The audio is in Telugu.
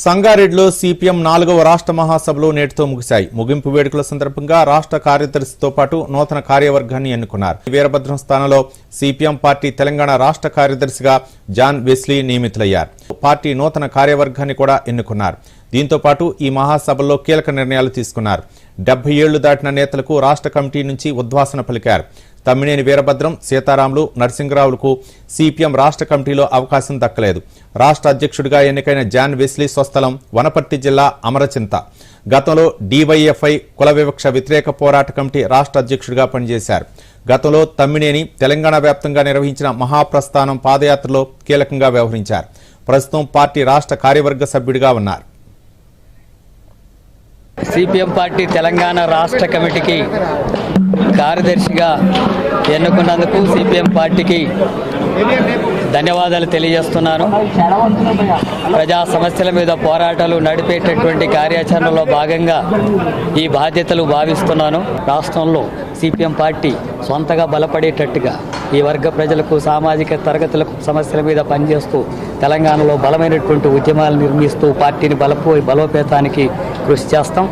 సంగారెడ్డిలో సిపిఎం 4వ రాష్ట్ర మహాసభలు నేటితో ముగిశాయి. ముగింపు వేడుకల సందర్భంగా రాష్ట్ర కార్యదర్శితో పాటు నూతన కార్యవర్గాన్ని ఎన్నుకున్నారు. వీరభద్రం స్థానంలో సిపిఎం పార్టీ తెలంగాణ రాష్ట్ర కార్యదర్శిగా జాన్ వెస్లీ నియమితులయ్యారు. పార్టీ నూతన కార్యవర్గాన్ని కూడా ఎన్నుకున్నారు. దీంతో పాటు ఈ మహాసభల్లో కీలక నిర్ణయాలు తీసుకున్నారు. 70 ఏళ్లు దాటిన నేతలకు రాష్ట్ర కమిటీ నుంచి ఉద్వాసన పలికారు. తమ్మినేని వీరభద్రం, సీతారాములు, నరసింగరావులకు సిపిఎం రాష్ట్ర కమిటీలో అవకాశం దక్కలేదు. రాష్ట్ర అధ్యక్షుడిగా ఎన్నికైన జాన్ వెస్లీ స్వస్థలం వనపర్తి జిల్లా అమరచింత. గతంలో డివైఎఫ్ఐ కుల వివక్ష వ్యతిరేక పోరాట కమిటీ రాష్ట్ర అధ్యక్షుడిగా పనిచేశారు. గతంలో తమ్మినేని తెలంగాణ వ్యాప్తంగా నిర్వహించిన మహాప్రస్థానం పాదయాత్రలో కీలకంగా వ్యవహరించారు. ప్రస్తుతం పార్టీ రాష్ట్ర కార్యవర్గ సభ్యుడిగా ఉన్నారు. సిపిఎం పార్టీ తెలంగాణ రాష్ట్ర కమిటీకి కార్యదర్శిగా ఎన్నుకున్నందుకు సిపిఎం పార్టీకి ధన్యవాదాలు తెలియజేస్తున్నాను. ప్రజా సమస్యల మీద పోరాటాలు నడిపేటటువంటి కార్యాచరణలో భాగంగా ఈ బాధ్యతలు భావిస్తున్నాను. రాష్ట్రంలో సిపిఎం పార్టీ సొంతగా బలపడేటట్టుగా ఈ వర్గ ప్రజలకు, సామాజిక తరగతులకు సమస్యల మీద పనిచేస్తూ తెలంగాణలో బలమైనటువంటి ఉద్యమాలు నిర్మిస్తూ పార్టీని బలోపేతానికి కృషి చేస్తాం.